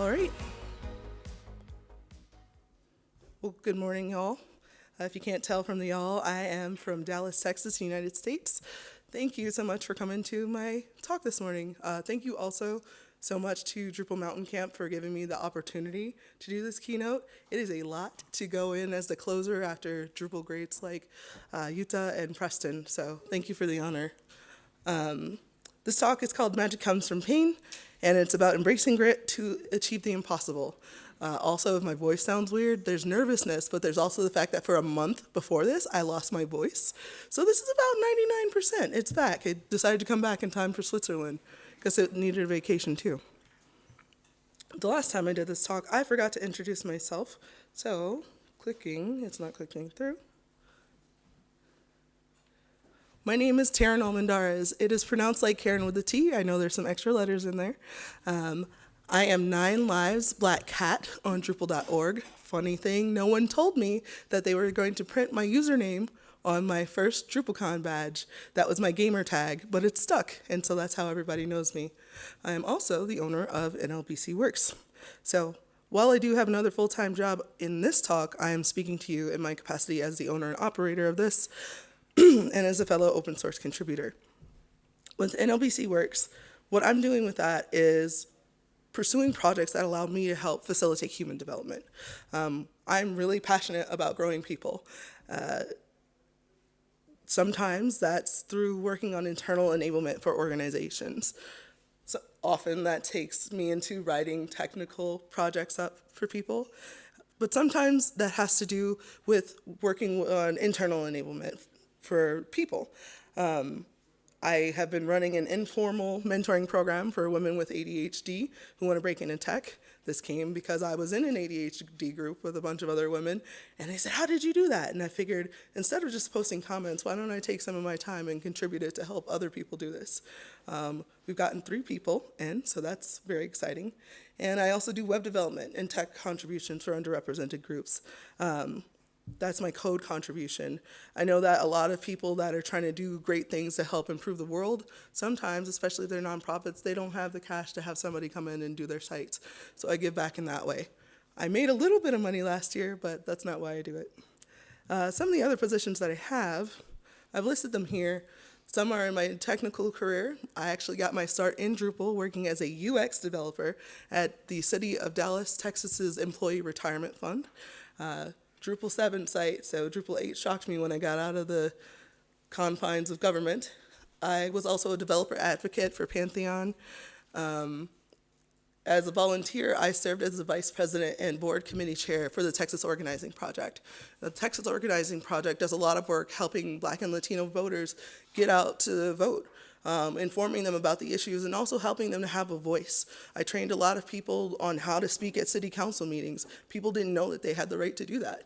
All right. Well, good morning, y'all. If you can't tell from the y'all, I am from Dallas, Texas, United States. Thank you so much for coming to my talk this morning. Thank you also so much to Drupal Mountain Camp for giving me the opportunity to do this keynote. It is a lot to go in as the closer after Drupal greats like Yuta and Preston, so thank you for the honor. This talk is called Magic Comes from Pain, and it's about embracing grit to achieve the impossible. Also, if my voice sounds weird, there's nervousness, but there's also the fact that for a month before this, I lost my voice. So this is about 99%. It's back. It decided to come back in time for Switzerland because it needed a vacation too. The last time I did this talk, I forgot to introduce myself. So it's not clicking through. My name is Tearyne Almendariz. It is pronounced like Karen with a T. I know there's some extra letters in there. I am 9 Lives Black Cat on Drupal.org. Funny thing, no one told me that they were going to print my username on my first DrupalCon badge. That was my gamer tag, but it stuck, and so that's how everybody knows me. I am also the owner of NLBC Works. So while I do have another full-time job in this talk, I am speaking to you in my capacity as the owner and operator of this, and as a fellow open source contributor. With NLBC Works, what I'm doing with that is pursuing projects that allow me to help facilitate human development. I'm really passionate about growing people. Sometimes that's through working on internal enablement for organizations. So often that takes me into writing technical projects up for people. But sometimes that has to do with working on internal enablement for people. I have been running an informal mentoring program for women with ADHD who want to break into tech. This came because I was in an ADHD group with a bunch of other women, and they said, how did you do that? And I figured, instead of just posting comments, why don't I take some of my time and contribute it to help other people do this? We've gotten 3 people in, so that's very exciting. And I also do web development and tech contributions for underrepresented groups. That's my code contribution. I know that a lot of people that are trying to do great things to help improve the world, sometimes, especially if they're nonprofits, they don't have the cash to have somebody come in and do their sites. So I give back in that way. I made a little bit of money last year, but that's not why I do it. Some of the other positions that I have, I've listed them here. Some are in my technical career. I actually got my start in Drupal working as a UX developer at the City of Dallas, Texas's Employee Retirement Fund. Drupal 7 site, so Drupal 8 shocked me when I got out of the confines of government. I was also a developer advocate for Pantheon. As a volunteer, I served as the vice president and board committee chair for the Texas Organizing Project. The Texas Organizing Project does a lot of work helping Black and Latino voters get out to vote. Informing them about the issues and also helping them to have a voice. I trained a lot of people on how to speak at city council meetings. People didn't know that they had the right to do that.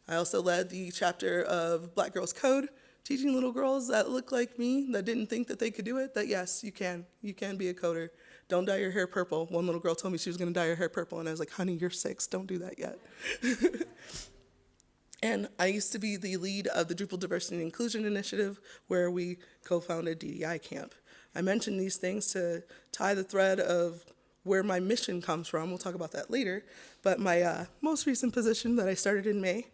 I also led the chapter of Black Girls Code, teaching little girls that look like me, that didn't think that they could do it, that yes, you can be a coder. Don't dye your hair purple. One little girl told me she was gonna dye her hair purple, and I was like, honey, you're 6, don't do that yet. And I used to be the lead of the Drupal Diversity and Inclusion Initiative, where we co-founded DDI Camp. I mentioned these things to tie the thread of where my mission comes from. We'll talk about that later. But my most recent position that I started in May,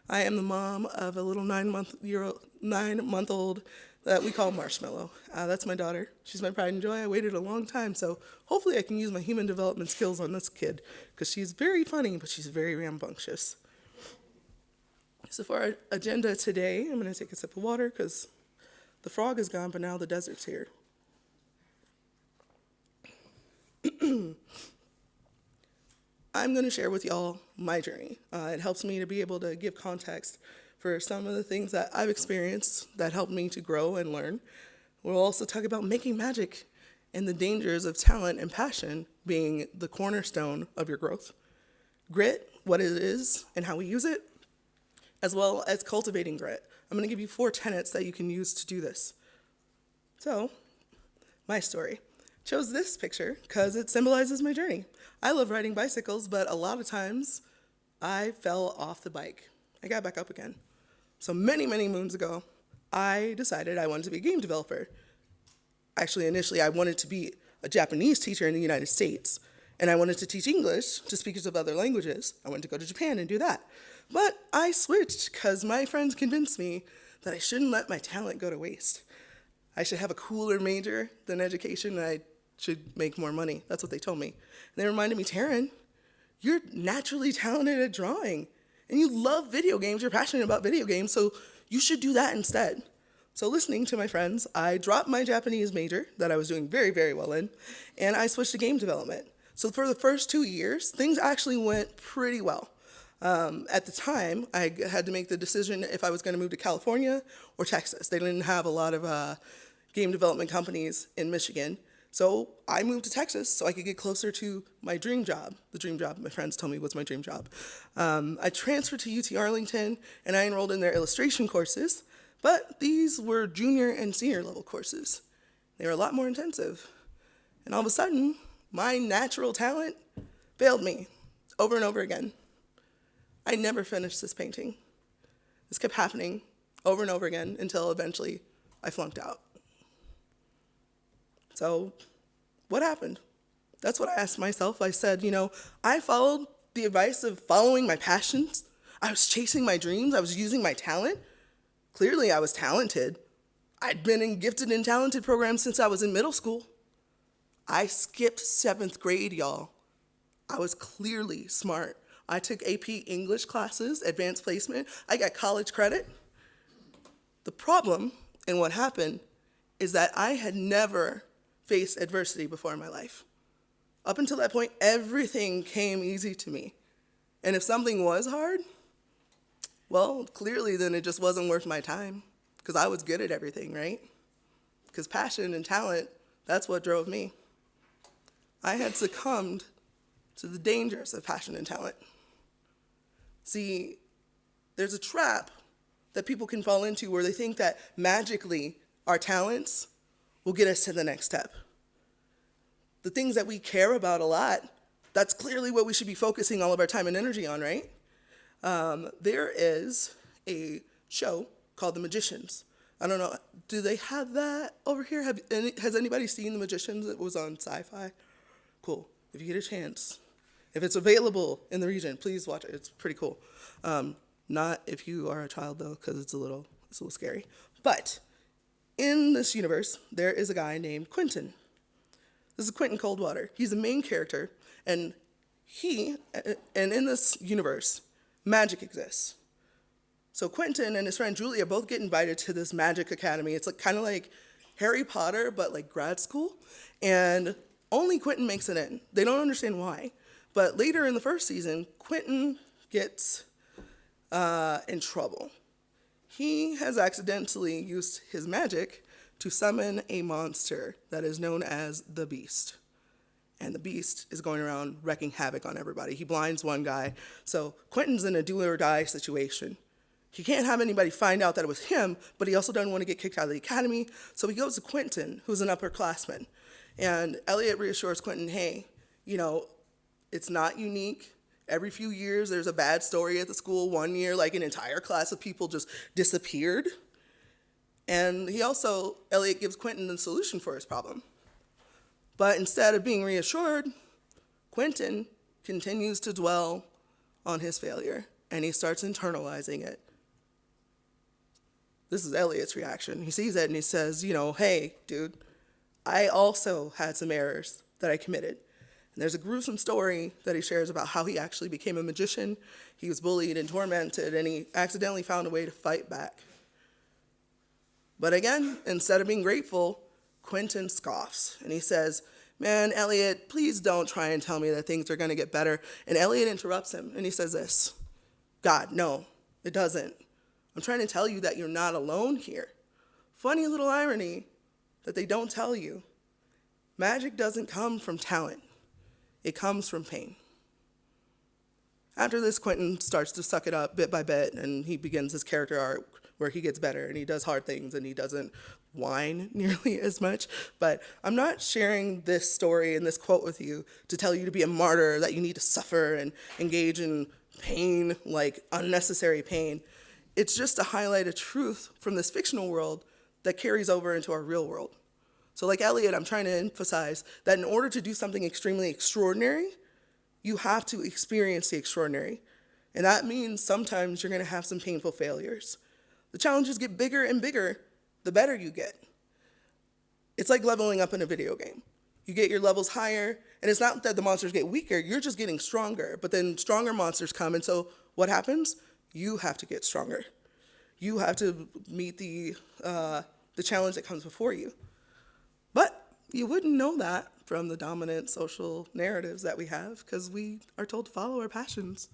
I am the mom of a little 9-month-old that we call Marshmallow. That's my daughter. She's my pride and joy. I waited a long time, so hopefully I can use my human development skills on this kid, because she's very funny, but she's very rambunctious. So for our agenda today, I'm going to take a sip of water because the frog is gone, but now the desert's here. I'm going to share with y'all my journey. It helps me to be able to give context for some of the things that I've experienced that helped me to grow and learn. We'll also talk about making magic and the dangers of talent and passion being the cornerstone of your growth. Grit, what it is and how we use it, as well as cultivating grit. I'm going to give you 4 tenets that you can use to do this. So, my story. Chose this picture because it symbolizes my journey. I love riding bicycles, but a lot of times I fell off the bike. I got back up again. So many, many moons ago, I decided I wanted to be a game developer. Actually, initially, I wanted to be a Japanese teacher in the United States. and I wanted to teach English to speakers of other languages. I wanted to go to Japan and do that. But I switched because my friends convinced me that I shouldn't let my talent go to waste. I should have a cooler major than education, and I should make more money. That's what they told me. And they reminded me, Tearyne, you're naturally talented at drawing, and you love video games, you're passionate about video games, so you should do that instead. So listening to my friends, I dropped my Japanese major that I was doing very, very well in, and I switched to game development. So for the first 2 years, things actually went pretty well. At the time, I had to make the decision if I was going to move to California or Texas. They didn't have a lot of game development companies in Michigan. So I moved to Texas so I could get closer to my dream job, the dream job my friends told me was my dream job. I transferred to UT Arlington, and I enrolled in their illustration courses, but these were junior and senior level courses. They were a lot more intensive. And all of a sudden, my natural talent failed me over and over again. I never finished this painting. This kept happening over and over again until eventually I flunked out. So what happened? That's what I asked myself. I said, I followed the advice of following my passions. I was chasing my dreams. I was using my talent. Clearly, I was talented. I'd been in gifted and talented programs since I was in middle school. I skipped 7th grade, y'all. I was clearly smart. I took AP English classes, advanced placement. I got college credit. The problem and what happened is that I had never faced adversity before in my life. Up until that point, everything came easy to me. And if something was hard, well, clearly then it just wasn't worth my time because I was good at everything, right? Because passion and talent, that's what drove me. I had succumbed to the dangers of passion and talent. See, there's a trap that people can fall into where they think that magically our talents will get us to the next step. The things that we care about a lot, that's clearly what we should be focusing all of our time and energy on, right? There is a show called The Magicians. I don't know, do they have that over here? Has anybody seen The Magicians? It was on SyFy. Cool, if you get a chance. If it's available in the region, please watch it. It's pretty cool. Not if you are a child, though, because it's a little scary. But in this universe, there is a guy named Quentin. This is Quentin Coldwater. He's the main character, and in this universe, magic exists. So Quentin and his friend Julia both get invited to this magic academy. It's kind of like Harry Potter, but like grad school. And only Quentin makes it in. They don't understand why. But later in the first season, Quentin gets in trouble. He has accidentally used his magic to summon a monster that is known as the Beast. And the Beast is going around wreaking havoc on everybody. He blinds one guy. So Quentin's in a do or die situation. He can't have anybody find out that it was him, but he also doesn't want to get kicked out of the academy. So he goes to Quentin, who's an upperclassman. And Elliot reassures Quentin, hey, it's not unique. Every few years, there's a bad story at the school. 1 year, like an entire class of people just disappeared. And Elliot gives Quentin the solution for his problem. But instead of being reassured, Quentin continues to dwell on his failure, and he starts internalizing it. This is Elliot's reaction. He sees it and he says, hey, dude, I also had some errors that I committed. And there's a gruesome story that he shares about how he actually became a magician. He was bullied and tormented, and he accidentally found a way to fight back. But again, instead of being grateful, Quentin scoffs, and he says, man, Elliot, please don't try and tell me that things are going to get better. And Elliot interrupts him, and he says this, God, no, it doesn't. I'm trying to tell you that you're not alone here. Funny little irony that they don't tell you. Magic doesn't come from talent. It comes from pain. After this, Quentin starts to suck it up bit by bit, and he begins his character arc where he gets better, and he does hard things, and he doesn't whine nearly as much. But I'm not sharing this story and this quote with you to tell you to be a martyr, that you need to suffer and engage in pain, like unnecessary pain. It's just to highlight a truth from this fictional world that carries over into our real world. So like Elliot, I'm trying to emphasize that in order to do something extremely extraordinary, you have to experience the extraordinary. And that means sometimes you're gonna have some painful failures. The challenges get bigger and bigger, the better you get. It's like leveling up in a video game. You get your levels higher, and it's not that the monsters get weaker, you're just getting stronger, but then stronger monsters come, and so what happens? You have to get stronger. You have to meet the challenge that comes before you. But you wouldn't know that from the dominant social narratives that we have, because we are told to follow our passions,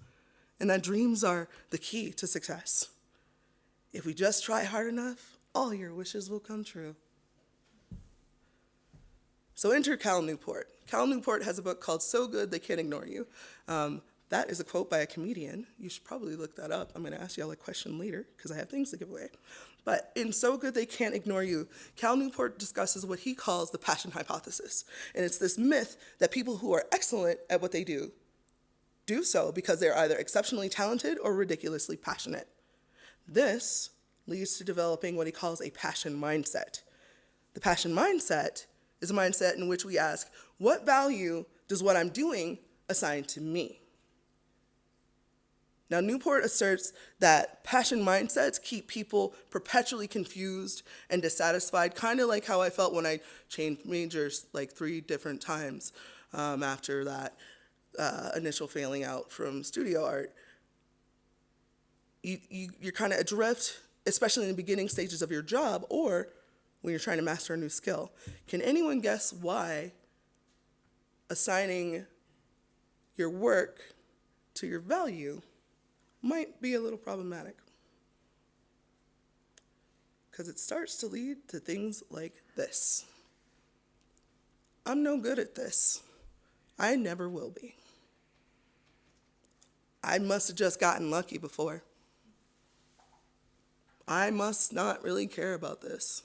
and that dreams are the key to success. If we just try hard enough, all your wishes will come true. So enter Cal Newport. Cal Newport has a book called So Good They Can't Ignore You. That is a quote by a comedian. You should probably look that up. I'm gonna ask y'all a question later because I have things to give away. But in So Good They Can't Ignore You, Cal Newport discusses what he calls the passion hypothesis. And it's this myth that people who are excellent at what they do so because they're either exceptionally talented or ridiculously passionate. This leads to developing what he calls a passion mindset. The passion mindset is a mindset in which we ask, what value does what I'm doing assign to me? Now, Newport asserts that passion mindsets keep people perpetually confused and dissatisfied, kind of like how I felt when I changed majors like 3 different times after that initial failing out from studio art. You're kind of adrift, especially in the beginning stages of your job or when you're trying to master a new skill. Can anyone guess why assigning your work to your value might be a little problematic? Because it starts to lead to things like this. I'm no good at this. I never will be. I must have just gotten lucky before. I must not really care about this.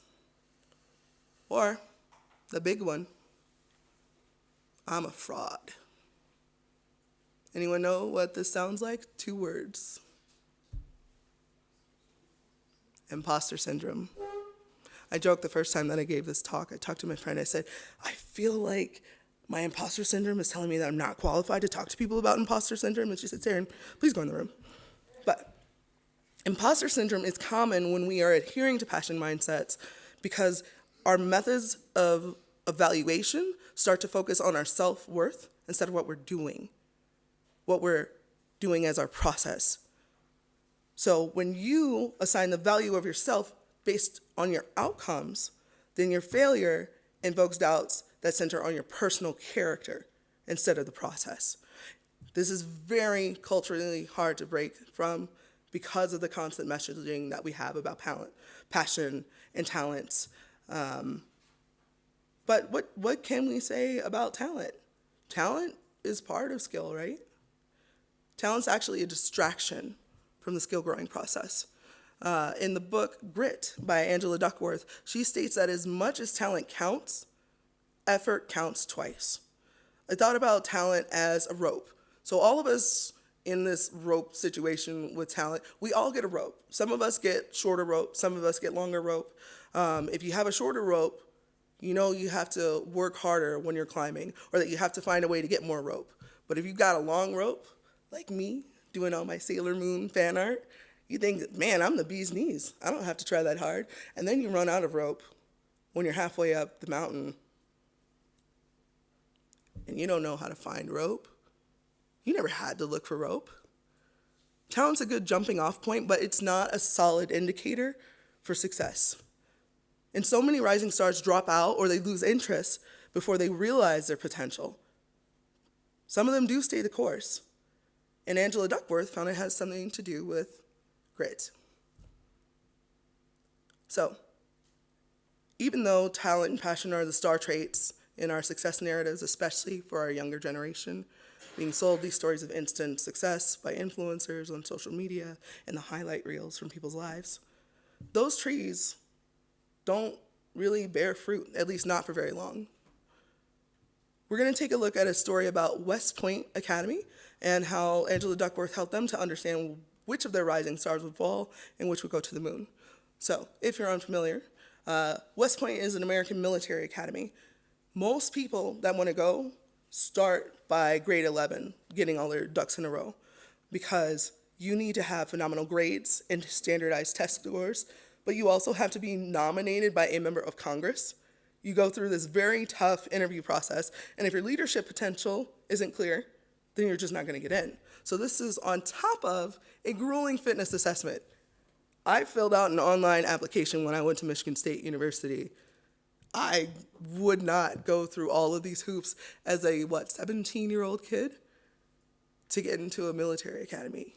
Or, the big one, I'm a fraud. Anyone know what this sounds like? 2 words. Imposter syndrome. I joked the first time that I gave this talk. I talked to my friend. I said, I feel like my imposter syndrome is telling me that I'm not qualified to talk to people about imposter syndrome. And she said, Tearyne, please go in the room. But imposter syndrome is common when we are adhering to passion mindsets because our methods of evaluation start to focus on our self-worth instead of what we're doing as our process. So when you assign the value of yourself based on your outcomes, then your failure invokes doubts that center on your personal character instead of the process. This is very culturally hard to break from because of the constant messaging that we have about passion, and talents. But what can we say about talent? Talent is part of skill, right? Talent's actually a distraction from the skill growing process. In the book Grit by Angela Duckworth, she states that as much as talent counts, effort counts twice. I thought about talent as a rope. So all of us in this rope situation with talent, we all get a rope. Some of us get shorter rope, some of us get longer rope. If you have a shorter rope, you know you have to work harder when you're climbing, or that you have to find a way to get more rope. But if you've got a long rope, like me, doing all my Sailor Moon fan art, you think, man, I'm the bee's knees. I don't have to try that hard. And then you run out of rope when you're halfway up the mountain and you don't know how to find rope. You never had to look for rope. Talent's a good jumping off point, but it's not a solid indicator for success. And so many rising stars drop out or they lose interest before they realize their potential. Some of them do stay the course. And Angela Duckworth found it has something to do with grit. So, even though talent and passion are the star traits in our success narratives, especially for our younger generation, being sold these stories of instant success by influencers on social media and the highlight reels from people's lives, those trees don't really bear fruit, at least not for very long. We're going to take a look at a story about West Point Academy and how Angela Duckworth helped them to understand which of their rising stars would fall and which would go to the moon. So, if you're unfamiliar, West Point is an American military academy. Most people that want to go start by grade 11, getting all their ducks in a row, because you need to have phenomenal grades and standardized test scores, but you also have to be nominated by a member of Congress. You go through this very tough interview process, and if your leadership potential isn't clear, then you're just not going to get in. So this is on top of a grueling fitness assessment. I filled out an online application when I went to Michigan State University. I would not go through all of these hoops as a, 17-year-old kid to get into a military academy.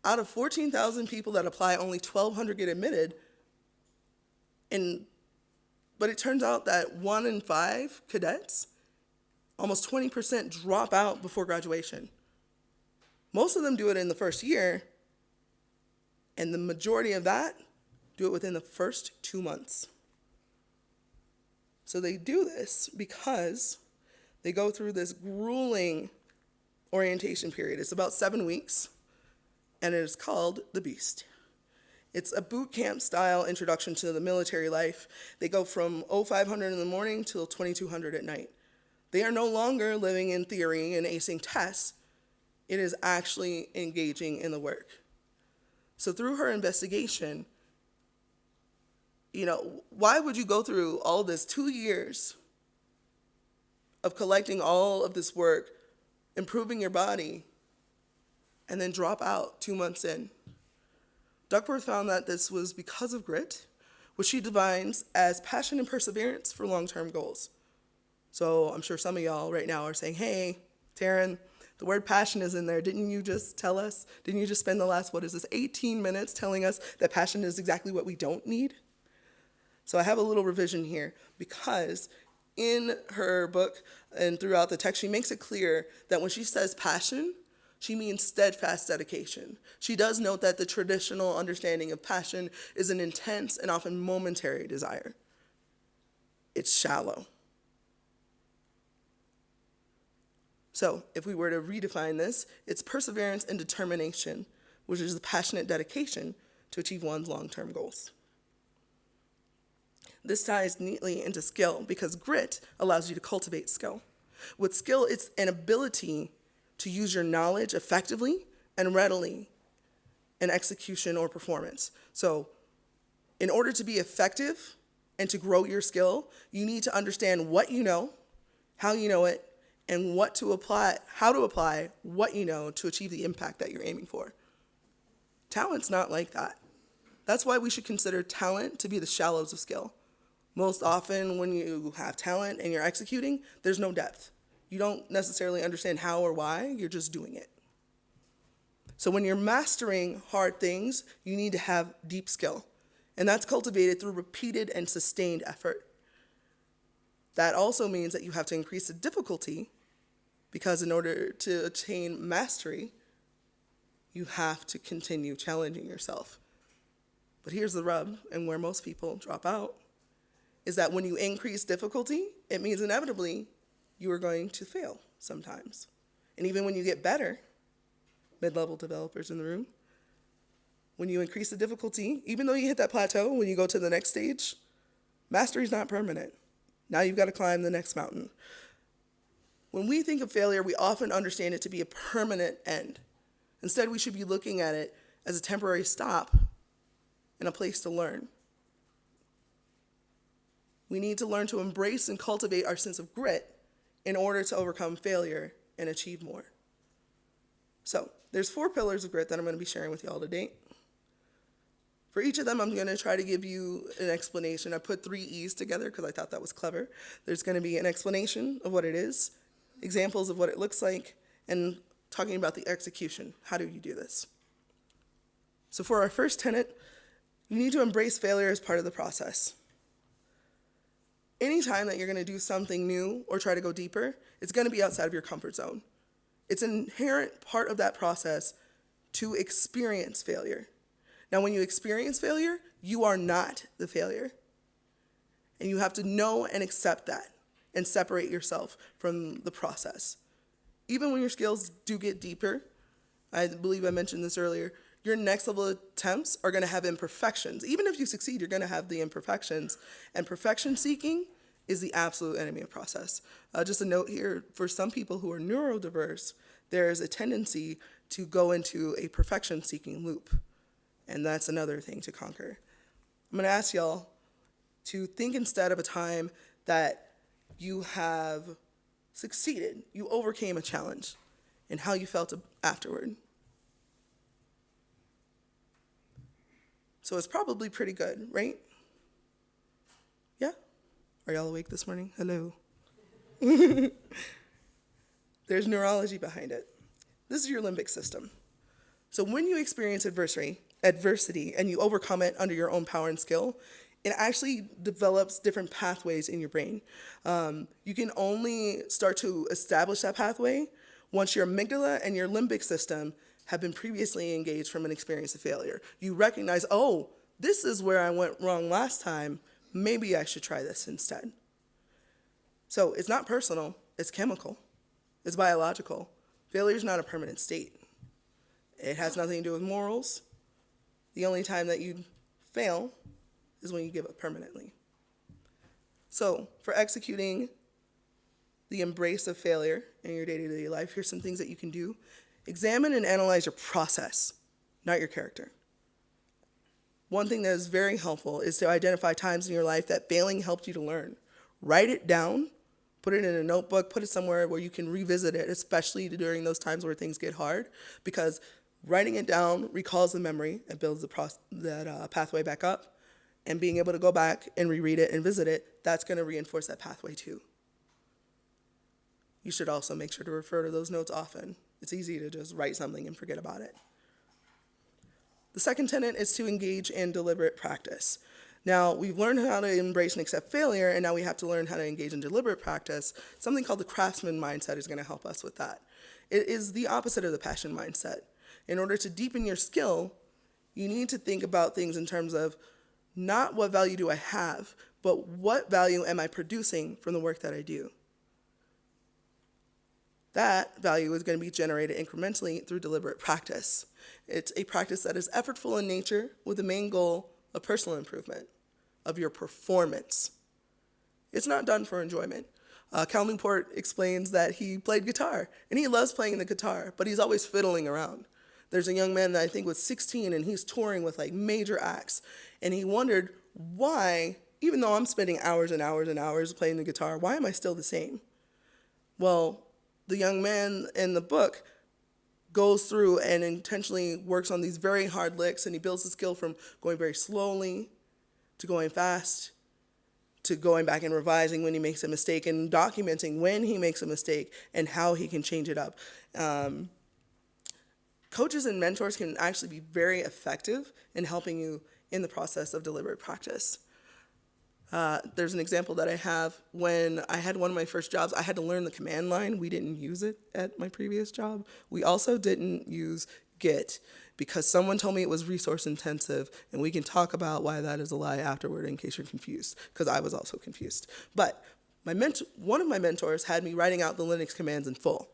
Out of 14,000 people that apply, only 1,200 get admitted. But it turns out that 1 in 5 cadets, almost 20%, drop out before graduation. Most of them do it in the first year, and the majority of that do it within the first 2 months. So they do this because they go through this grueling orientation period. It's about 7 weeks, and it is called The Beast. It's a boot camp style introduction to the military life. They go from 0500 in the morning till 2200 at night. They are no longer living in theory and acing tests. It is actually engaging in the work. So through her investigation, why would you go through all this 2 years of collecting all of this work, improving your body, and then drop out 2 months in? Duckworth found that this was because of grit, which she defines as passion and perseverance for long-term goals. So I'm sure some of y'all right now are saying, hey, Tearyne, the word passion is in there. Didn't you just tell us? Didn't you just spend the last, 18 minutes telling us that passion is exactly what we don't need? So I have a little revision here, because in her book and throughout the text, she makes it clear that when she says passion, she means steadfast dedication. She does note that the traditional understanding of passion is an intense and often momentary desire. It's shallow. So if we were to redefine this, it's perseverance and determination, which is the passionate dedication to achieve one's long-term goals. This ties neatly into skill, because grit allows you to cultivate skill. With skill, it's an ability to use your knowledge effectively and readily in execution or performance. So in order to be effective and to grow your skill, you need to understand what you know, how you know it, and how to apply what you know to achieve the impact that you're aiming for. Talent's not like that. That's why we should consider talent to be the shallows of skill. Most often when you have talent and you're executing, there's no depth. You don't necessarily understand how or why, you're just doing it. So when you're mastering hard things, you need to have deep skill. And that's cultivated through repeated and sustained effort. That also means that you have to increase the difficulty, because in order to attain mastery, you have to continue challenging yourself. But here's the rub, and where most people drop out, is that when you increase difficulty, it means inevitably you are going to fail sometimes. And even when you get better, mid-level developers in the room, when you increase the difficulty, even though you hit that plateau, when you go to the next stage, mastery is not permanent. Now you've got to climb the next mountain. When we think of failure, we often understand it to be a permanent end. Instead, we should be looking at it as a temporary stop and a place to learn. We need to learn to embrace and cultivate our sense of grit in order to overcome failure and achieve more. So there's 4 pillars of grit that I'm going to be sharing with you all today. For each of them, I'm going to try to give you an explanation. I put 3 E's together because I thought that was clever. There's going to be an explanation of what it is, examples of what it looks like, and talking about the execution. How do you do this? So for our first tenet, you need to embrace failure as part of the process. Anytime that you're going to do something new or try to go deeper, it's going to be outside of your comfort zone. It's an inherent part of that process to experience failure. Now, when you experience failure, you are not the failure. And you have to know and accept that and separate yourself from the process. Even when your skills do get deeper, I believe I mentioned this earlier, Your next level attempts are going to have imperfections. Even if you succeed, you're going to have the imperfections. And perfection seeking is the absolute enemy of process. Just a note here, for some people who are neurodiverse, there is a tendency to go into a perfection seeking loop. And that's another thing to conquer. I'm going to ask y'all to think instead of a time that you have succeeded, you overcame a challenge, and how you felt afterward. So it's probably pretty good, right? Yeah? Are y'all awake this morning? Hello. There's neurology behind it. This is your limbic system. So when you experience adversity and you overcome it under your own power and skill, it actually develops different pathways in your brain. You can only start to establish that pathway once your amygdala and your limbic system have been previously engaged from an experience of failure. You recognize, oh, this is where I went wrong last time. Maybe I should try this instead. So it's not personal, it's chemical, it's biological. Failure is not a permanent state. It has nothing to do with morals. The only time that you fail is when you give up permanently. So for executing the embrace of failure in your day-to-day life, here's some things that you can do. Examine and analyze your process, not your character. One thing that is very helpful is to identify times in your life that failing helped you to learn. Write it down, put it in a notebook, put it somewhere where you can revisit it, especially during those times where things get hard, because writing it down recalls the memory and builds that pathway back up, and being able to go back and reread it and visit it, that's going to reinforce that pathway too. You should also make sure to refer to those notes often. It's easy to just write something and forget about it. The second tenet is to engage in deliberate practice. Now, we've learned how to embrace and accept failure, and now we have to learn how to engage in deliberate practice. Something called the craftsman mindset is going to help us with that. It is the opposite of the passion mindset. In order to deepen your skill, you need to think about things in terms of not what value do I have, but what value am I producing from the work that I do. That value is going to be generated incrementally through deliberate practice. It's a practice that is effortful in nature with the main goal of personal improvement, of your performance. It's not done for enjoyment. Cal Newport explains that he played guitar, and he loves playing the guitar, but he's always fiddling around. There's a young man that I think was 16, and he's touring with like major acts, and he wondered why, even though I'm spending hours and hours and hours playing the guitar, why am I still the same? Well, the young man in the book goes through and intentionally works on these very hard licks, and he builds the skill from going very slowly to going fast to going back and revising when he makes a mistake and documenting when he makes a mistake and how he can change it up. Coaches and mentors can actually be very effective in helping you in the process of deliberate practice. There's an example that I have. When I had one of my first jobs, I had to learn the command line. We didn't use it at my previous job. We also didn't use Git because someone told me it was resource intensive, and we can talk about why that is a lie afterward in case you're confused, because I was also confused. But one of my mentors had me writing out the Linux commands in full.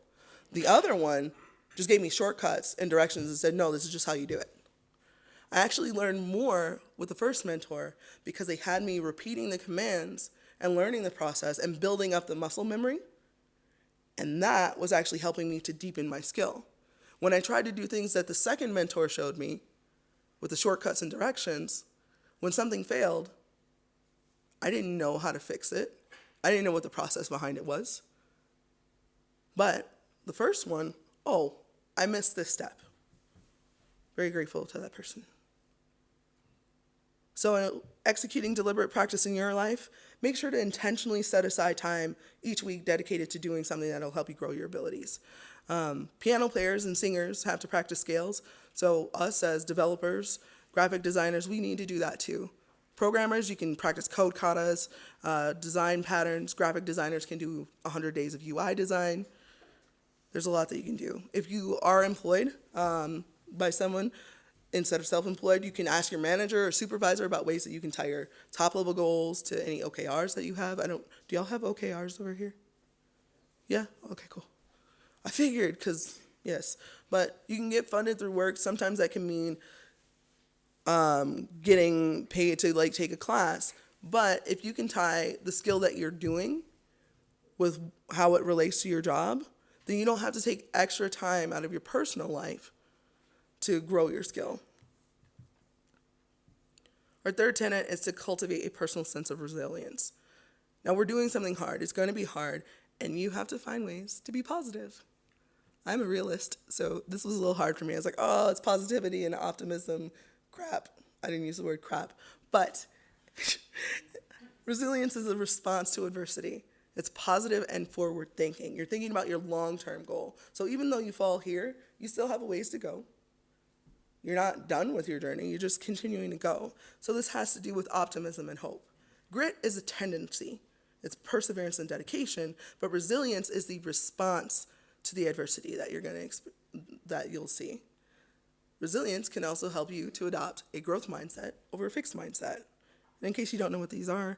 The other one just gave me shortcuts and directions and said, no, this is just how you do it. I actually learned more with the first mentor because they had me repeating the commands and learning the process and building up the muscle memory. And that was actually helping me to deepen my skill. When I tried to do things that the second mentor showed me with the shortcuts and directions, when something failed, I didn't know how to fix it. I didn't know what the process behind it was. But the first one, oh, I missed this step. Very grateful to that person. So executing deliberate practice in your life, make sure to intentionally set aside time each week dedicated to doing something that will help you grow your abilities. Piano players and singers have to practice scales. So us as developers, graphic designers, we need to do that too. Programmers, you can practice code katas, design patterns. Graphic designers can do 100 days of UI design. There's a lot that you can do. If you are employed by someone, instead of self-employed, you can ask your manager or supervisor about ways that you can tie your top-level goals to any OKRs that you have. Do y'all have OKRs over here? Yeah? Okay, cool. I figured, because, Yes, but you can get funded through work. Sometimes that can mean getting paid to like take a class. But if you can tie the skill that you're doing with how it relates to your job, then you don't have to take extra time out of your personal life to grow your skill. Our third tenet is to cultivate a personal sense of resilience. Now, we're doing something hard. It's going to be hard, and you have to find ways to be positive. I'm a realist, so this was a little hard for me. I was like, oh, it's positivity and optimism. Crap. I didn't use the word crap. But resilience is a response to adversity. It's positive and forward thinking. You're thinking about your long-term goal. So even though you fall here, you still have a ways to go. You're not done with your journey. You're just continuing to go. So this has to do with optimism and hope. Grit is a tendency. It's perseverance and dedication. But resilience is the response to the adversity that that you'll see. Resilience can also help you to adopt a growth mindset over a fixed mindset. And in case you don't know what these are,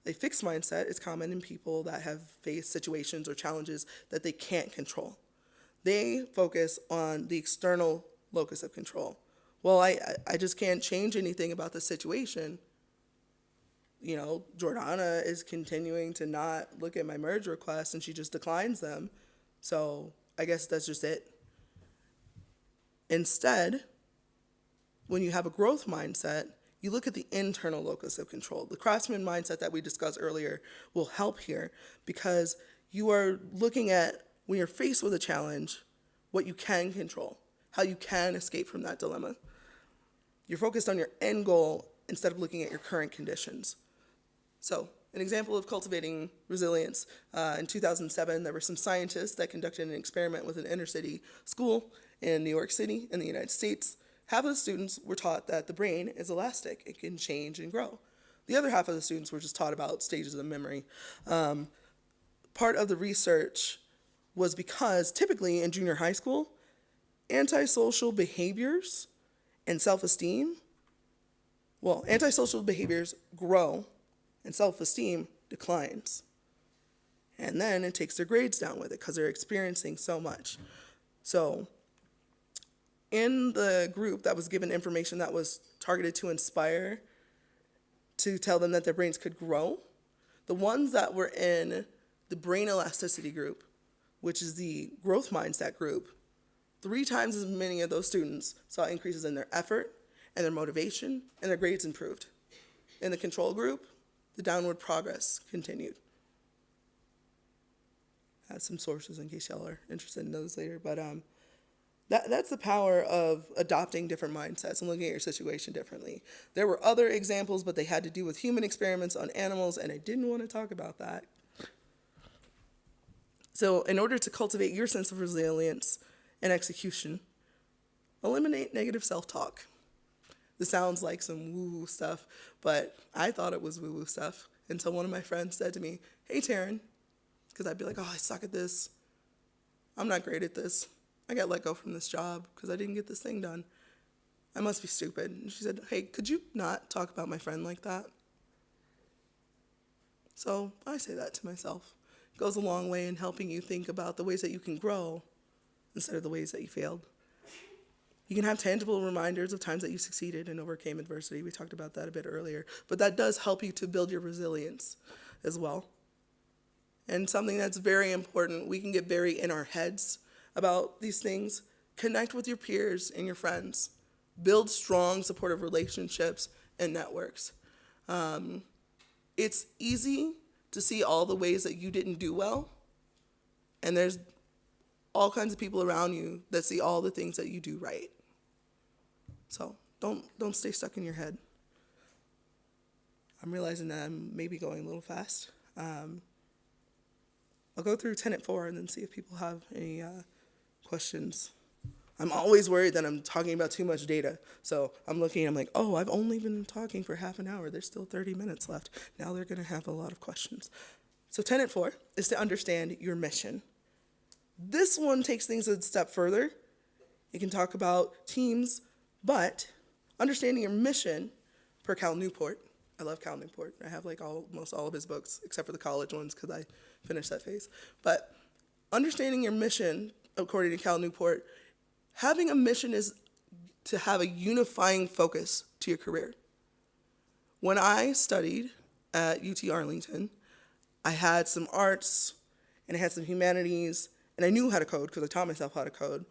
a fixed mindset is common in people that have faced situations or challenges that they can't control. They focus on the external locus of control. Well, I just can't change anything about the situation. You know, Jordana is continuing to not look at my merge requests and she just declines them. So I guess that's just it. Instead, when you have a growth mindset, you look at the internal locus of control. The craftsman mindset that we discussed earlier will help here because you are looking at, when you're faced with a challenge, what you can control, how you can escape from that dilemma. You're focused on your end goal instead of looking at your current conditions. So, an example of cultivating resilience, in 2007, there were some scientists that conducted an experiment with an inner city school in New York City in the United States. Half of the students were taught that the brain is elastic. It can change and grow. The other half of the students were just taught about stages of memory. Part of the research was because typically in junior high school, antisocial behaviors and self-esteem, antisocial behaviors grow and self-esteem declines. And then it takes their grades down with it because they're experiencing so much. So in the group that was given information that was targeted to inspire, to tell them that their brains could grow, the ones that were in the brain elasticity group, which is the growth mindset group, 3 times as many of those students saw increases in their effort and their motivation, and their grades improved. In the control group, the downward progress continued. I have some sources in case y'all are interested in those later, but that's the power of adopting different mindsets and looking at your situation differently. There were other examples, but they had to do with human experiments on animals, and I didn't want to talk about that. So in order to cultivate your sense of resilience and execution, eliminate negative self-talk. This sounds like some woo-woo stuff, but I thought it was woo-woo stuff until one of my friends said to me, hey, Tearyne, because I'd be like, oh, I suck at this. I'm not great at this. I got let go from this job because I didn't get this thing done. I must be stupid. And she said, hey, could you not talk about my friend like that? So I say that to myself. It goes a long way in helping you think about the ways that you can grow instead of the ways that you failed. You can have tangible reminders of times that you succeeded and overcame adversity. We talked about that a bit earlier. But that does help you to build your resilience as well. And something that's very important, we can get very in our heads about these things. Connect with your peers and your friends. Build strong, supportive relationships and networks. It's easy to see all the ways that you didn't do well, and there's all kinds of people around you that see all the things that you do right. So don't stay stuck in your head. I'm realizing that I'm maybe going a little fast. I'll go through tenet 4 and then see if people have any questions. I'm always worried that I'm talking about too much data. So I'm looking and I'm like, oh, I've only been talking for half an hour. There's still 30 minutes left. Now they're going to have a lot of questions. So tenet 4 is to understand your mission. This one takes things a step further. You can talk about teams, but understanding your mission, per Cal Newport. I love Cal Newport. I have like almost all of his books, except for the college ones, because I finished that phase. But understanding your mission according to Cal Newport, having a mission is to have a unifying focus to your career. When I studied at UT Arlington, I had some arts and I had some humanities, and I knew how to code because I taught myself how to code.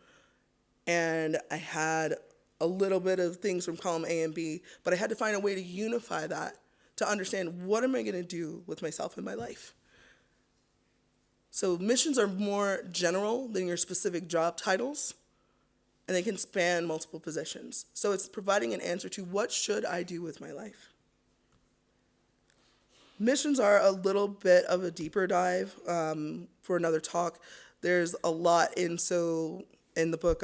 And I had a little bit of things from column A and B, but I had to find a way to unify that to understand what am I going to do with myself in my life. So missions are more general than your specific job titles, and they can span multiple positions. So it's providing an answer to what should I do with my life. Missions are a little bit of a deeper dive for another talk. There's a lot in the book,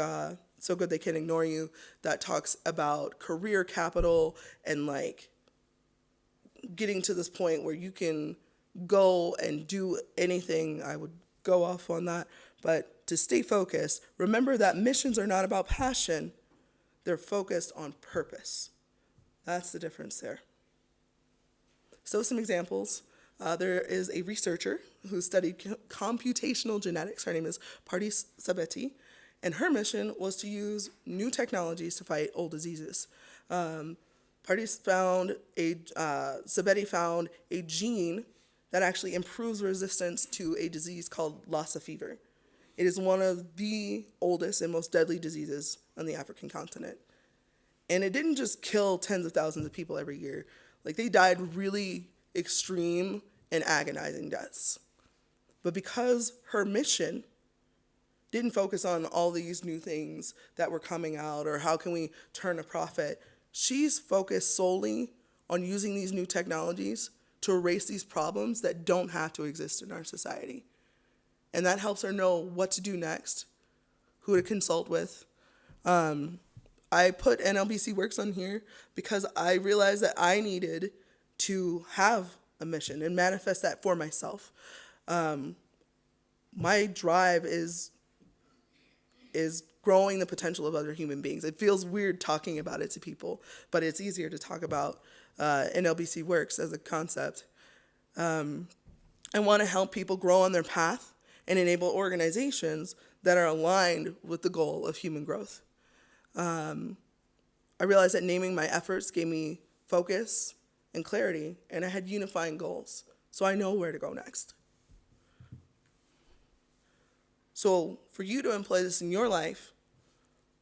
So Good They Can't Ignore You, that talks about career capital and like getting to this point where you can go and do anything. I would go off on that. But to stay focused, remember that missions are not about passion. They're focused on purpose. That's the difference there. So some examples. There is a researcher who studied computational genetics. Her name is Party Sabeti, and her mission was to use new technologies to fight old diseases. Sabeti found a gene that actually improves resistance to a disease called Lassa fever. It is one of the oldest and most deadly diseases on the African continent. And it didn't just kill tens of thousands of people every year. Like, they died really extreme and agonizing deaths. But because her mission didn't focus on all these new things that were coming out or how can we turn a profit, she's focused solely on using these new technologies to erase these problems that don't have to exist in our society. And that helps her know what to do next, who to consult with. I put NLBC Works on here because I realized that I needed to have a mission and manifest that for myself. My drive is growing the potential of other human beings. It feels weird talking about it to people, but it's easier to talk about NLBC Works as a concept. I want to help people grow on their path and enable organizations that are aligned with the goal of human growth. I realized that naming my efforts gave me focus and clarity, and I had unifying goals, so I know where to go next. So for you to employ this in your life,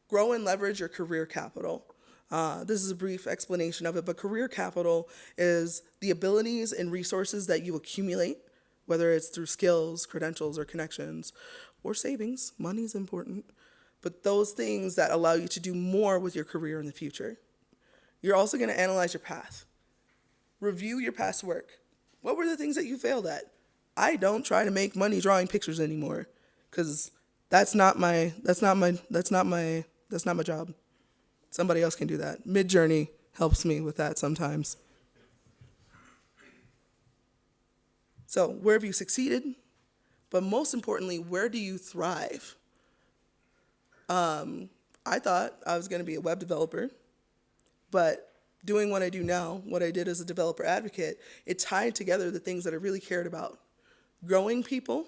grow and leverage your career capital. This is a brief explanation of it, but career capital is the abilities and resources that you accumulate, whether it's through skills, credentials, or connections, or savings. Money is important, but those things that allow you to do more with your career in the future. You're also going to analyze your path. Review your past work. What were the things that you failed at? I don't try to make money drawing pictures anymore, because that's not my job. Somebody else can do that. Midjourney helps me with that sometimes. So where have you succeeded? But most importantly, where do you thrive? I thought I was going to be a web developer, but doing what I do now, what I did as a developer advocate, it tied together the things that I really cared about. Growing people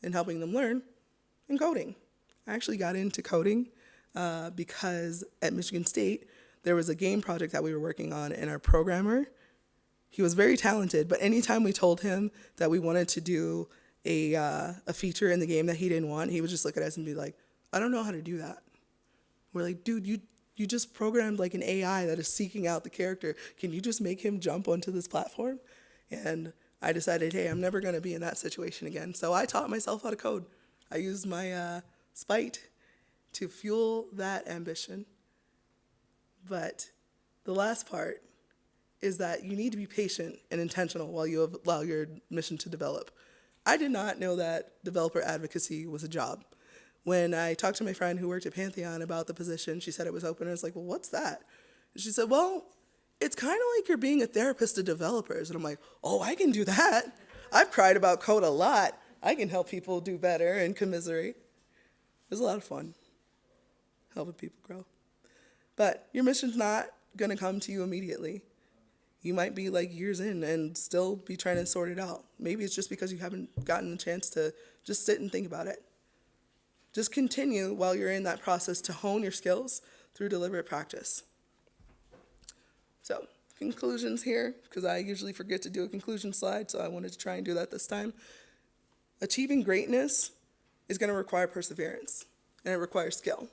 and helping them learn, and coding. I actually got into coding because at Michigan State, there was a game project that we were working on, and our programmer, he was very talented, but anytime we told him that we wanted to do a feature in the game that he didn't want, he would just look at us and be like, I don't know how to do that. We're like, dude, you just programmed like an AI that is seeking out the character. Can you just make him jump onto this platform? And I decided, hey, I'm never going to be in that situation again. So I taught myself how to code. I used my spite to fuel that ambition. But the last part is that you need to be patient and intentional while you allow your mission to develop. I did not know that developer advocacy was a job. When I talked to my friend who worked at Pantheon about the position, she said it was open. I was like, well, what's that? And she said, well, it's kind of like you're being a therapist to developers. And I'm like, oh, I can do that. I've cried about code a lot. I can help people do better and commiserate. It was a lot of fun helping people grow. But your mission's not going to come to you immediately. You might be like years in and still be trying to sort it out. Maybe it's just because you haven't gotten a chance to just sit and think about it. Just continue while you're in that process to hone your skills through deliberate practice. So, conclusions here, because I usually forget to do a conclusion slide, so I wanted to try and do that this time. Achieving greatness is going to require perseverance, and it requires skill.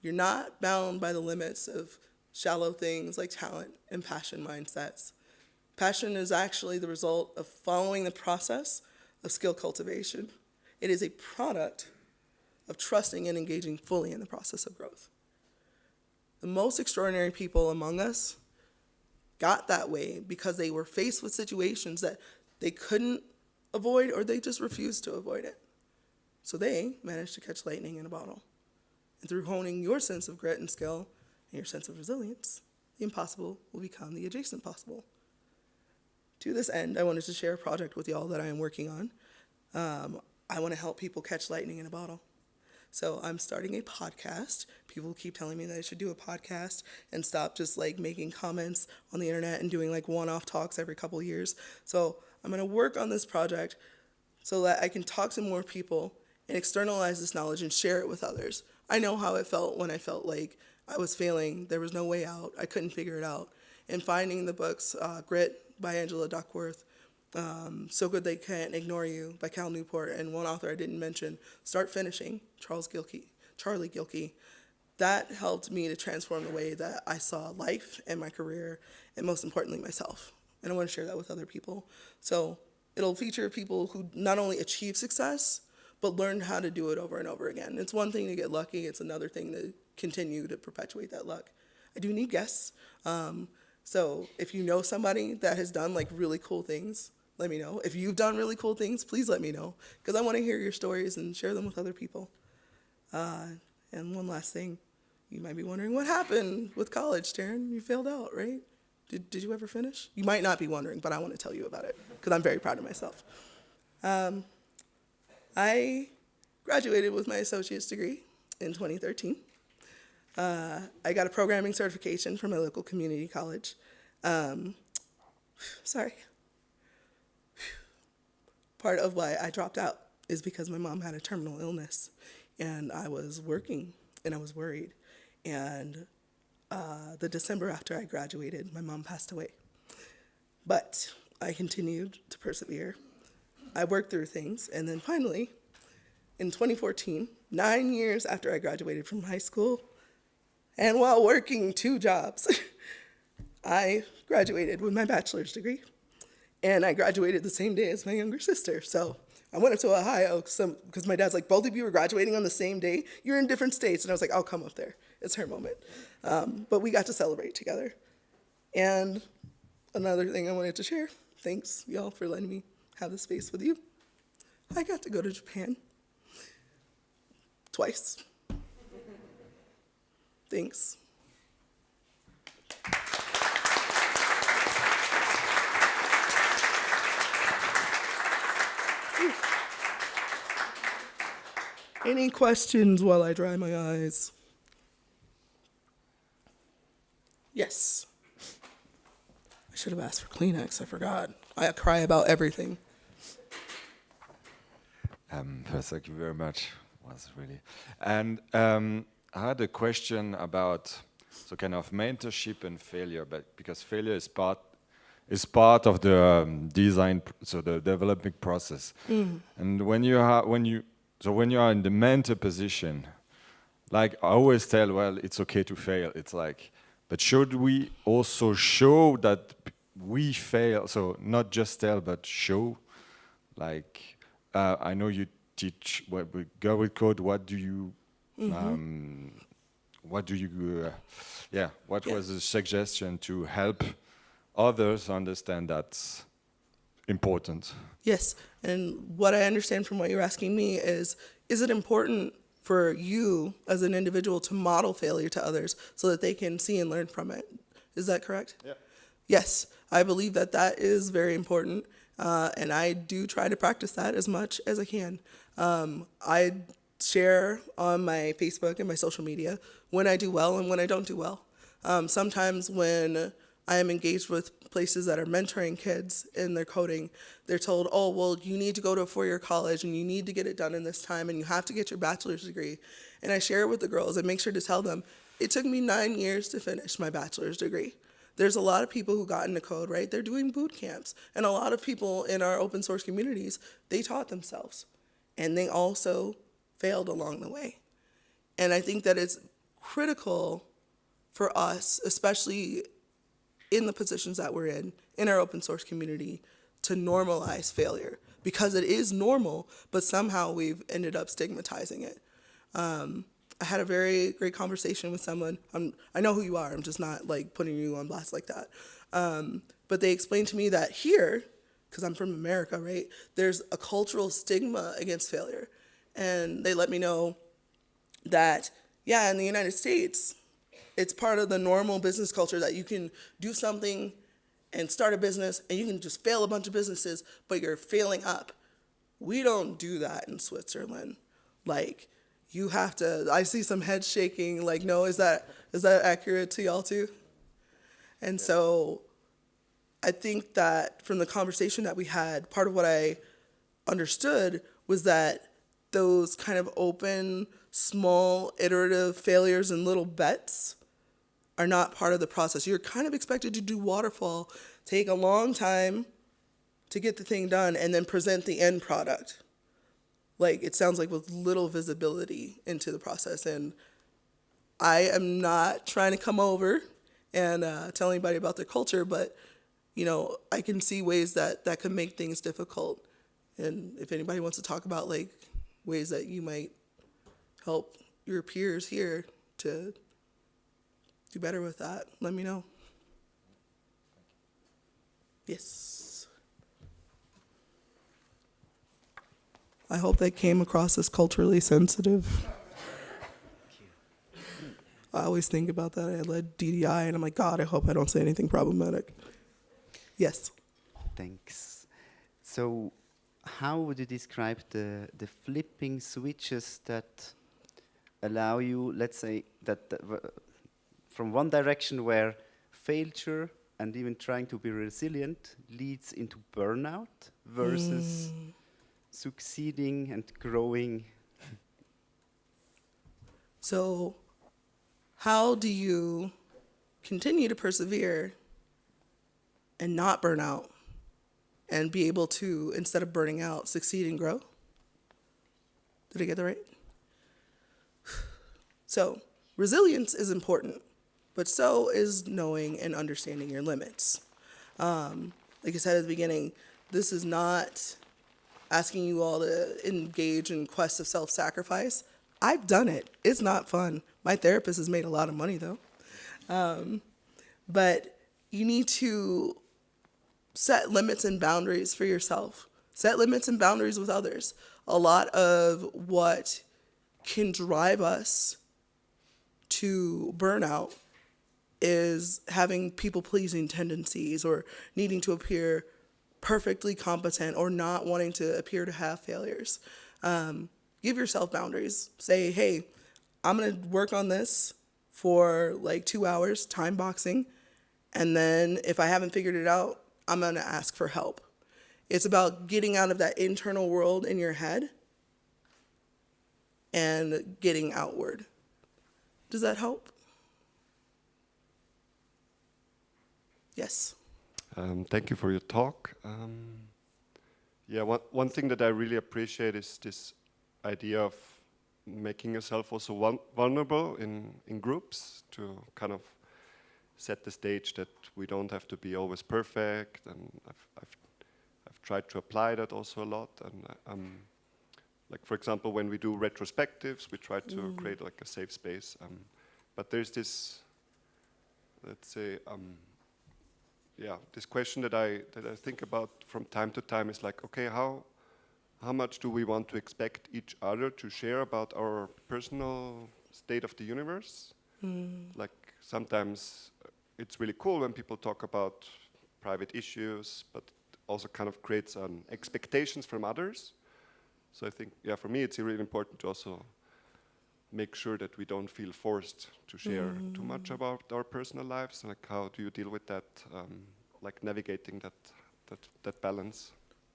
You're not bound by the limits of shallow things like talent and passion mindsets. Passion is actually the result of following the process of skill cultivation. It is a product of trusting and engaging fully in the process of growth. The most extraordinary people among us got that way because they were faced with situations that they couldn't avoid or they just refused to avoid it. So they managed to catch lightning in a bottle. And through honing your sense of grit and skill and your sense of resilience, the impossible will become the adjacent possible. To this end, I wanted to share a project with y'all that I am working on. I want to help people catch lightning in a bottle. So I'm starting a podcast. People keep telling me that I should do a podcast and stop just like making comments on the internet and doing like one-off talks every couple of years. So I'm going to work on this project so that I can talk to more people and externalize this knowledge and share it with others. I know how it felt when I felt like I was failing. There was no way out. I couldn't figure it out. And finding the books, Grit by Angela Duckworth, So Good They Can't Ignore You by Cal Newport, and one author I didn't mention, Start Finishing, Charlie Gilkey. That helped me to transform the way that I saw life and my career, and most importantly, myself. And I want to share that with other people. So it'll feature people who not only achieve success, but learn how to do it over and over again. It's one thing to get lucky. It's another thing to continue to perpetuate that luck. I do need guests. So if you know somebody that has done like really cool things, let me know. If you've done really cool things, please let me know, because I want to hear your stories and share them with other people. And one last thing, you might be wondering what happened with college, Tearyne. You failed out, right? Did you ever finish? You might not be wondering, but I want to tell you about it because I'm very proud of myself. I graduated with my associate's degree in 2013. I got a programming certification from my local community college. Part of why I dropped out is because my mom had a terminal illness, and I was working, and I was worried. And the December after I graduated, my mom passed away. But I continued to persevere. I worked through things, and then finally, in 2014, 9 years after I graduated from high school, and while working 2 jobs, I graduated with my bachelor's degree. And I graduated the same day as my younger sister. So I went up to Ohio because my dad's like, both of you are graduating on the same day? You're in different states. And I was like, I'll come up there. It's her moment. But we got to celebrate together. And another thing I wanted to share, thanks y'all for letting me have this space with you. I got to go to Japan twice. Thanks. Any questions while I dry my eyes? Yes. I should have asked for Kleenex, I forgot. I cry about everything. First, thank you very much. Was really. And I had a question about so kind of mentorship and failure, but because failure is part of the design, so the development process. And when you are in the mentor position, like I always tell, well, it's okay to fail. It's like, but should we also show that we fail? So not just tell, but show. Like I know you teach what we go with code. What do you? What was the suggestion to help others understand that's important? Yes, and what I understand from what you're asking me is it important for you as an individual to model failure to others so that they can see and learn from it? Is that correct? Yeah. Yes, I believe that is very important, and I do try to practice that as much as I can. I share on my Facebook and my social media when I do well and when I don't do well. Sometimes when I am engaged with places that are mentoring kids in their coding. They're told, oh, well, you need to go to a four-year college and you need to get it done in this time and you have to get your bachelor's degree. And I share it with the girls and make sure to tell them, it took me 9 years to finish my bachelor's degree. There's a lot of people who got into code, right? They're doing boot camps. And a lot of people in our open source communities, they taught themselves. And they also failed along the way. And I think that it's critical for us, especially in the positions that we're in our open source community, to normalize failure, because it is normal, but somehow we've ended up stigmatizing it. I had a very great conversation with someone. I know who you are. I'm just not like putting you on blast like that. But they explained to me that here, because I'm from America, right, there's a cultural stigma against failure. And they let me know that, yeah, in the United States, it's part of the normal business culture that you can do something and start a business and you can just fail a bunch of businesses, but you're failing up. We don't do that in Switzerland. Like, you have to, I see some head shaking, like, no, is that accurate to y'all too? And so I think that from the conversation that we had, part of what I understood was that those kind of open, small, iterative failures and little bets are not part of the process. You're kind of expected to do waterfall, take a long time to get the thing done, and then present the end product. Like, it sounds like with little visibility into the process. And I am not trying to come over and tell anybody about their culture, but, you know, I can see ways that could make things difficult. And if anybody wants to talk about, like, ways that you might help your peers here to do better with that, let me know. Yes. I hope that came across as culturally sensitive. I always think about that. I led DDI, and I'm like, God, I hope I don't say anything problematic. Yes. Thanks. So, how would you describe the flipping switches that allow you, let's say, from one direction where failure and even trying to be resilient leads into burnout versus succeeding and growing? So, how do you continue to persevere and not burn out and be able to, instead of burning out, succeed and grow? Did I get that right? So, resilience is important, but so is knowing and understanding your limits. Like I said at the beginning, this is not asking you all to engage in quests of self-sacrifice. I've done it. It's not fun. My therapist has made a lot of money, though. But you need to set limits and boundaries for yourself. Set limits and boundaries with others. A lot of what can drive us to burnout is having people-pleasing tendencies or needing to appear perfectly competent or not wanting to appear to have failures. Give yourself boundaries. Say, hey, I'm going to work on this for like 2 hours, time boxing, and then if I haven't figured it out, I'm going to ask for help. It's about getting out of that internal world in your head and getting outward. Does that help? Yes. Thank you for your talk. Yeah, one thing that I really appreciate is this idea of making yourself also vulnerable in groups to kind of set the stage that we don't have to be always perfect. And I've tried to apply that also a lot. And like, for example, when we do retrospectives, we try to create like a safe space. But there's this, let's say, this question that I think about from time to time is like, okay, how much do we want to expect each other to share about our personal state of the universe? Like, sometimes it's really cool when people talk about private issues, but also kind of creates expectations from others. So I think, yeah, for me it's really important to also make sure that we don't feel forced to share too much about our personal lives? Like, how do you deal with that, like navigating that balance?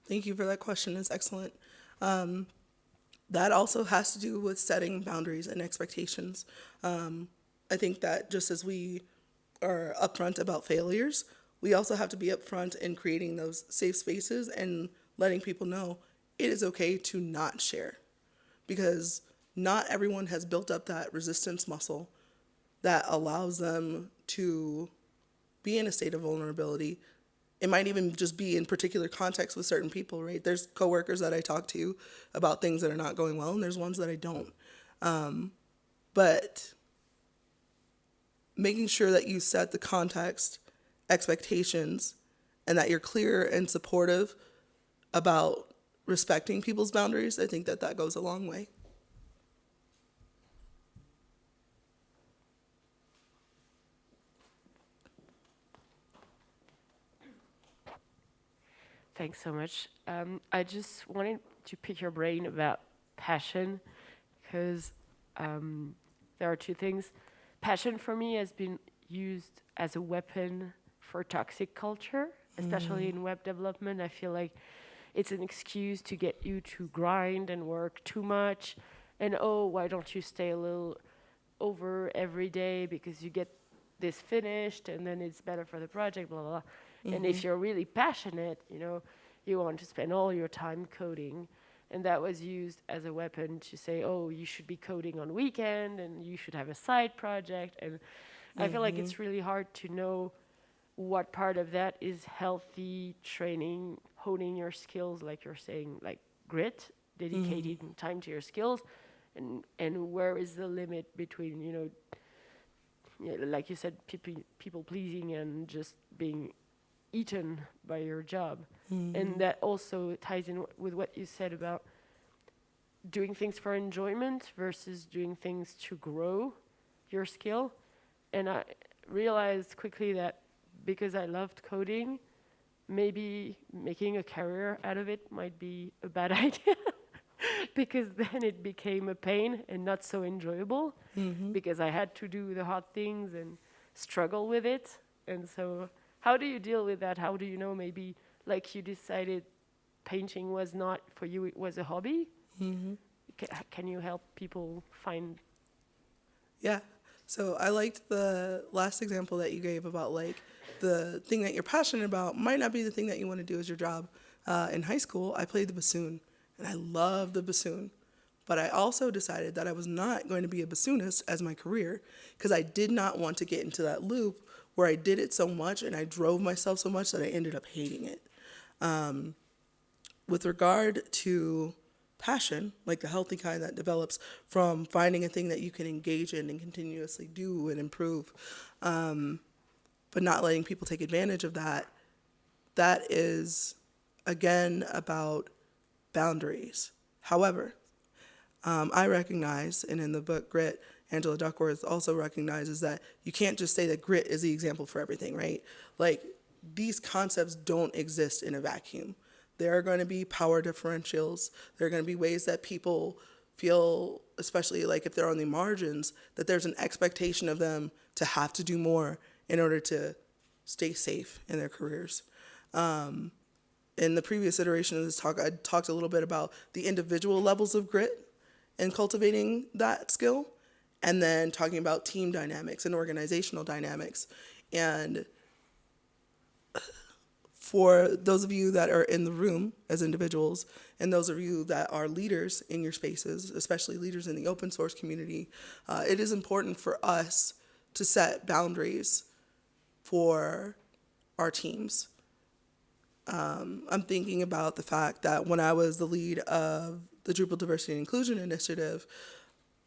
Thank you for that question. It's excellent. That also has to do with setting boundaries and expectations. I think that just as we are upfront about failures, we also have to be upfront in creating those safe spaces and letting people know it is okay to not share, because not everyone has built up that resistance muscle that allows them to be in a state of vulnerability. It might even just be in particular contexts with certain people, right? There's coworkers that I talk to about things that are not going well, and there's ones that I don't. But making sure that you set the context, expectations, and that you're clear and supportive about respecting people's boundaries, I think that that goes a long way. Thanks so much. I just wanted to pick your brain about passion, because there are two things. Passion for me has been used as a weapon for toxic culture, especially in web development. I feel like it's an excuse to get you to grind and work too much. And oh, why don't you stay a little over every day because you get this finished and then it's better for the project, blah, blah, blah. And if you're really passionate, you want to spend all your time coding. And that was used as a weapon to say, oh, you should be coding on weekend and you should have a side project. And I feel like it's really hard to know what part of that is healthy training, honing your skills, like you're saying, like grit, dedicating time to your skills, and where is the limit between, like you said, people pleasing and just being eaten by your job. And that also ties in with what you said about doing things for enjoyment versus doing things to grow your skill. And I realized quickly that because I loved coding, maybe making a career out of it might be a bad idea, because then it became a pain and not so enjoyable, because I had to do the hard things and struggle with it. And so how do you deal with that? How do you know, maybe like you decided painting was not for you, it was a hobby? Can you help people find? Yeah. So I liked the last example that you gave about like the thing that you're passionate about might not be the thing that you want to do as your job. In high school, I played the bassoon, and I loved the bassoon. But I also decided that I was not going to be a bassoonist as my career, because I did not want to get into that loop where I did it so much and I drove myself so much that I ended up hating it. With regard to passion, like the healthy kind that develops from finding a thing that you can engage in and continuously do and improve, but not letting people take advantage of that, that is, again, about boundaries. However, I recognize, and in the book Grit, Angela Duckworth also recognizes that you can't just say that grit is the example for everything, right? Like, these concepts don't exist in a vacuum. There are going to be power differentials. There are going to be ways that people feel, especially like if they're on the margins, that there's an expectation of them to have to do more in order to stay safe in their careers. In the previous iteration of this talk, I talked a little bit about the individual levels of grit and cultivating that skill, and then talking about team dynamics and organizational dynamics. And for those of you that are in the room as individuals, and those of you that are leaders in your spaces, especially leaders in the open source community, it is important for us to set boundaries for our teams. I'm thinking about the fact that when I was the lead of the Drupal Diversity and Inclusion Initiative,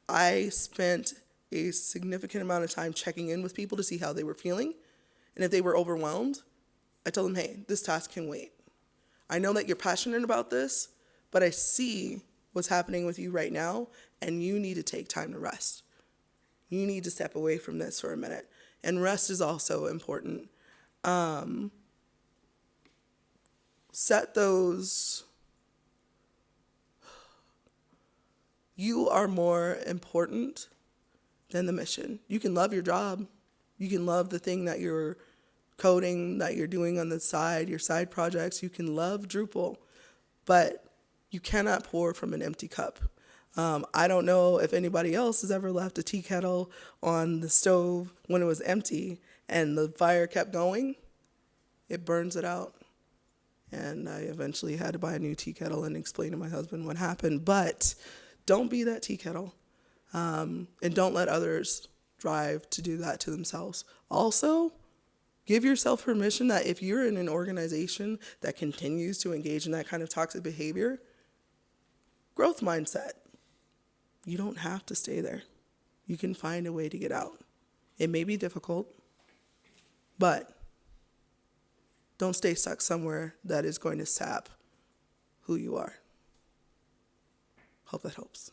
I spent a significant amount of time checking in with people to see how they were feeling. And if they were overwhelmed, I told them, hey, this task can wait. I know that you're passionate about this, but I see what's happening with you right now, and you need to take time to rest. You need to step away from this for a minute. And rest is also important. Set those You are more important than the mission. You can love your job. You can love the thing that you're coding, that you're doing on the side, your side projects. You can love Drupal, but you cannot pour from an empty cup. I don't know if anybody else has ever left a tea kettle on the stove when it was empty and the fire kept going. It burns it out. And I eventually had to buy a new tea kettle and explain to my husband what happened. But don't be that tea kettle. And don't let others drive to do that to themselves. Also, give yourself permission that if you're in an organization that continues to engage in that kind of toxic behavior, growth mindset. You don't have to stay there. You can find a way to get out. It may be difficult, but don't stay stuck somewhere that is going to sap who you are. Hope that helps.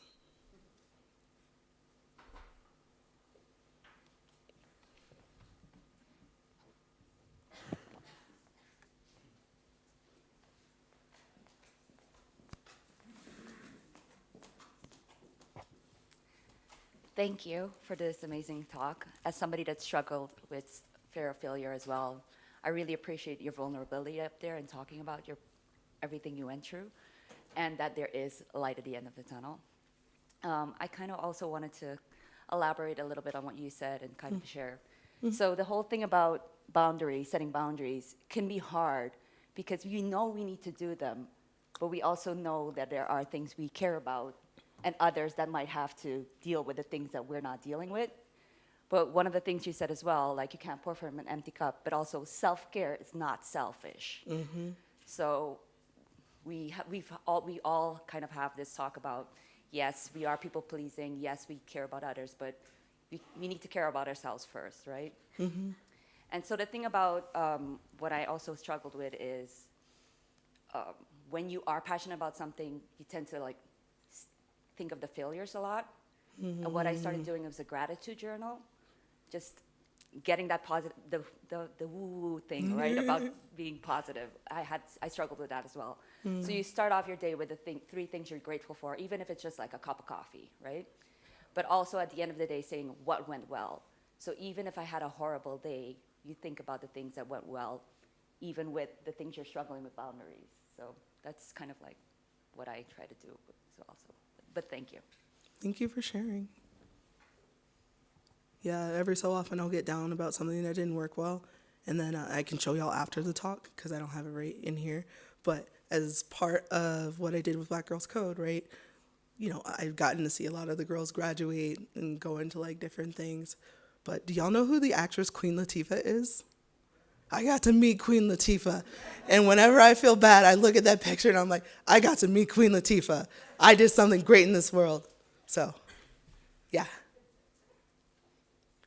Thank you for this amazing talk. As somebody that struggled with fear of failure as well, I really appreciate your vulnerability up there and talking about everything you went through, and that there is a light at the end of the tunnel. I kind of also wanted to elaborate a little bit on what you said and kind of share. So the whole thing about boundaries, setting boundaries, can be hard because we know we need to do them, but we also know that there are things we care about and others that might have to deal with the things that we're not dealing with. But one of the things you said as well, like you can't pour from an empty cup, but also self-care is not selfish. So we all kind of have this talk about, yes, we are people pleasing, yes, we care about others, but we need to care about ourselves first, right? And so the thing about what I also struggled with is when you are passionate about something, you tend to like think of the failures a lot. And what I started doing was a gratitude journal, just getting that positive, the woo-woo thing, right, about being positive. I struggled with that as well. So you start off your day with the three things you're grateful for, even if it's just like a cup of coffee, right? But also at the end of the day saying what went well. So even if I had a horrible day, you think about the things that went well, even with the things you're struggling with boundaries. So that's kind of like what I try to do as well. So, but thank you. Thank you for sharing. Yeah, every so often I'll get down about something that didn't work well, and then I can show y'all after the talk because I don't have it right in here. But as part of what I did with Black Girls Code, right, you know, I've gotten to see a lot of the girls graduate and go into like different things. But do y'all know who the actress Queen Latifah is? I got to meet Queen Latifah. And whenever I feel bad, I look at that picture and I'm like, I got to meet Queen Latifah. I did something great in this world. So, yeah.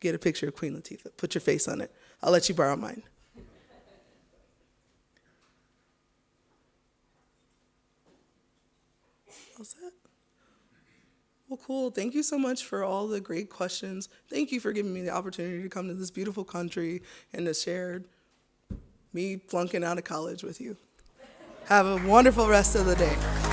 Get a picture of Queen Latifah. Put your face on it. I'll let you borrow mine. All set? Well, cool. Thank you so much for all the great questions. Thank you for giving me the opportunity to come to this beautiful country and to share me flunking out of college with you. Have a wonderful rest of the day.